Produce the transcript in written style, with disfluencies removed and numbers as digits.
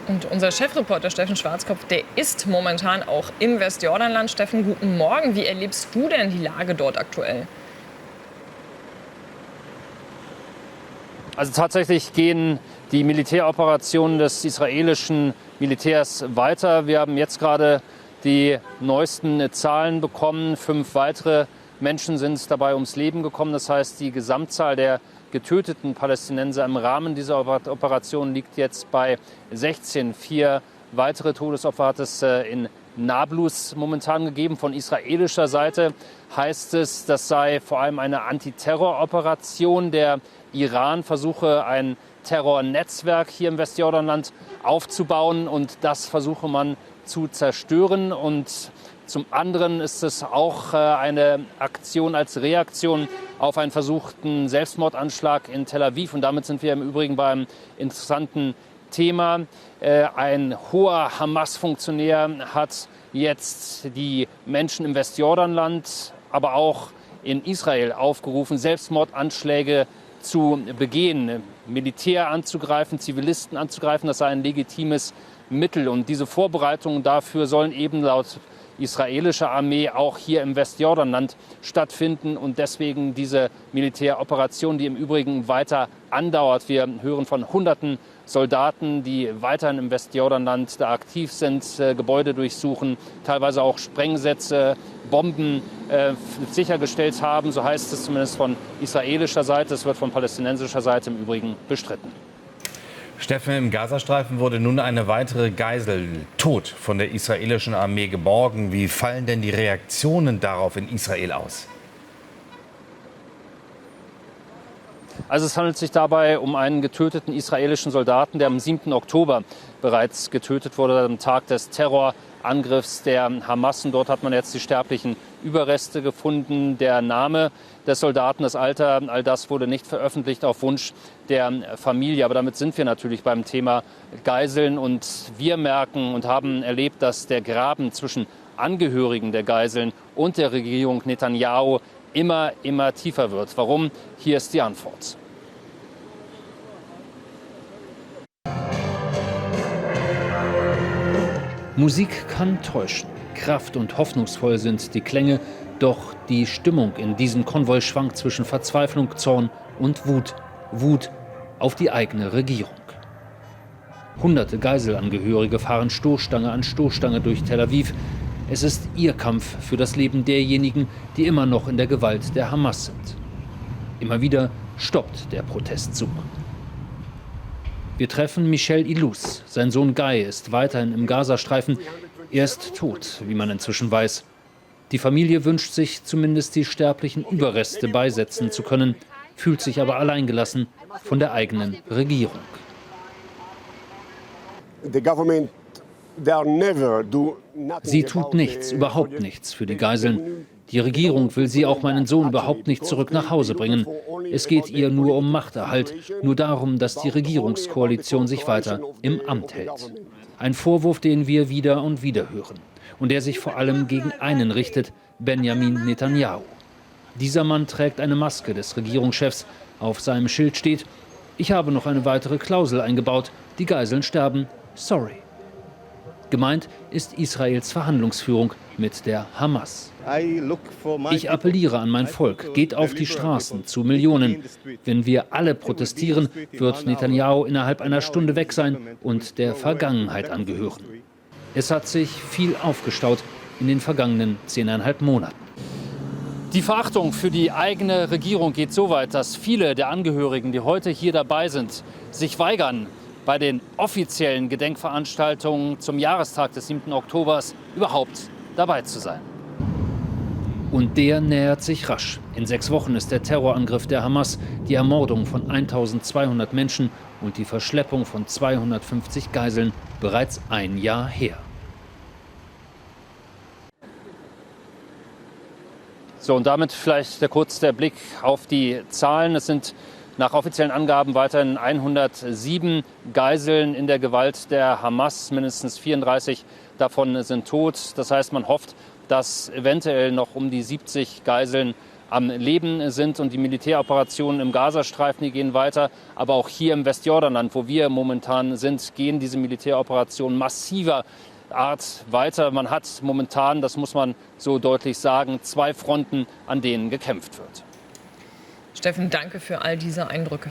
Und unser Chefreporter Steffen Schwarzkopf, der ist momentan auch im Westjordanland. Steffen, guten Morgen. Wie erlebst du denn die Lage dort aktuell? Also tatsächlich gehen die Militäroperationen des israelischen Militärs weiter. Wir haben jetzt gerade die neuesten Zahlen bekommen. 5 weitere Menschen sind dabei ums Leben gekommen. Das heißt, die Gesamtzahl der getöteten Palästinenser im Rahmen dieser Operation liegt jetzt bei 16. 4 weitere Todesopfer hat es in Nablus momentan gegeben. Von israelischer Seite heißt es, das sei vor allem eine Antiterroroperation. Der Iran versuche, ein Terrornetzwerk hier im Westjordanland aufzubauen, und das versuche man zu zerstören. Und zum anderen ist es auch eine Aktion als Reaktion auf einen versuchten Selbstmordanschlag in Tel Aviv. Und damit sind wir im Übrigen beim interessanten Thema. Ein hoher Hamas-Funktionär hat jetzt die Menschen im Westjordanland, aber auch in Israel aufgerufen, Selbstmordanschläge zu begehen, Militär anzugreifen, Zivilisten anzugreifen. Das sei ein legitimes Mittel. Und diese Vorbereitungen dafür sollen eben laut israelischer Armee auch hier im Westjordanland stattfinden. Und deswegen diese Militäroperation, die im Übrigen weiter andauert. Wir hören von Hunderten Soldaten, die weiterhin im Westjordanland da aktiv sind, Gebäude durchsuchen, teilweise auch Sprengsätze, Bomben sichergestellt haben. So heißt es zumindest von israelischer Seite. Es wird von palästinensischer Seite im Übrigen bestritten. Steffen, im Gazastreifen wurde nun eine weitere Geisel tot von der israelischen Armee geborgen. Wie fallen denn die Reaktionen darauf in Israel aus? Also es handelt sich dabei um einen getöteten israelischen Soldaten, der am 7. Oktober bereits getötet wurde, am Tag des Terrorangriffs der Hamas. Und dort hat man jetzt die sterblichen Überreste gefunden. Der Name des Soldaten, das Alter, all das wurde nicht veröffentlicht auf Wunsch der Familie. Aber damit sind wir natürlich beim Thema Geiseln. Und wir merken und haben erlebt, dass der Graben zwischen Angehörigen der Geiseln und der Regierung Netanyahu immer tiefer wird. Warum? Hier ist die Antwort. Musik kann täuschen. Kraft- und hoffnungsvoll sind die Klänge. Doch die Stimmung in diesem Konvoi schwankt zwischen Verzweiflung, Zorn und Wut. Wut auf die eigene Regierung. Hunderte Geiselangehörige fahren Stoßstange an Stoßstange durch Tel Aviv. Es ist ihr Kampf für das Leben derjenigen, die immer noch in der Gewalt der Hamas sind. Immer wieder stoppt der Protestzug. Wir treffen Michel Ilous. Sein Sohn Guy ist weiterhin im Gazastreifen. Er ist tot, wie man inzwischen weiß. Die Familie wünscht sich zumindest die sterblichen Überreste beisetzen zu können, fühlt sich aber alleingelassen von der eigenen Regierung. Sie tut nichts, überhaupt nichts für die Geiseln. Die Regierung will sie, auch meinen Sohn, überhaupt nicht zurück nach Hause bringen. Es geht ihr nur um Machterhalt, nur darum, dass die Regierungskoalition sich weiter im Amt hält. Ein Vorwurf, den wir wieder und wieder hören und der sich vor allem gegen einen richtet, Benjamin Netanyahu. Dieser Mann trägt eine Maske des Regierungschefs. Auf seinem Schild steht: Ich habe noch eine weitere Klausel eingebaut. Die Geiseln sterben. Sorry. Gemeint ist Israels Verhandlungsführung mit der Hamas. Ich appelliere an mein Volk, geht auf die Straßen zu Millionen. Wenn wir alle protestieren, wird Netanyahu innerhalb einer Stunde weg sein und der Vergangenheit angehören. Es hat sich viel aufgestaut in den vergangenen 10,5 Monaten. Die Verachtung für die eigene Regierung geht so weit, dass viele der Angehörigen, die heute hier dabei sind, sich weigern, bei den offiziellen Gedenkveranstaltungen zum Jahrestag des 7. Oktobers überhaupt dabei zu sein. Und der nähert sich rasch. In 6 Wochen ist der Terrorangriff der Hamas, die Ermordung von 1200 Menschen und die Verschleppung von 250 Geiseln bereits ein Jahr her. So, und damit vielleicht kurz der Blick auf die Zahlen. Es sind nach offiziellen Angaben weiterhin 107 Geiseln in der Gewalt der Hamas. Mindestens 34 davon sind tot. Das heißt, man hofft, dass eventuell noch um die 70 Geiseln am Leben sind. Und die Militäroperationen im Gazastreifen, die gehen weiter. Aber auch hier im Westjordanland, wo wir momentan sind, gehen diese Militäroperationen massiver Art weiter. Man hat momentan, das muss man so deutlich sagen, 2 Fronten, an denen gekämpft wird. Steffen, danke für all diese Eindrücke.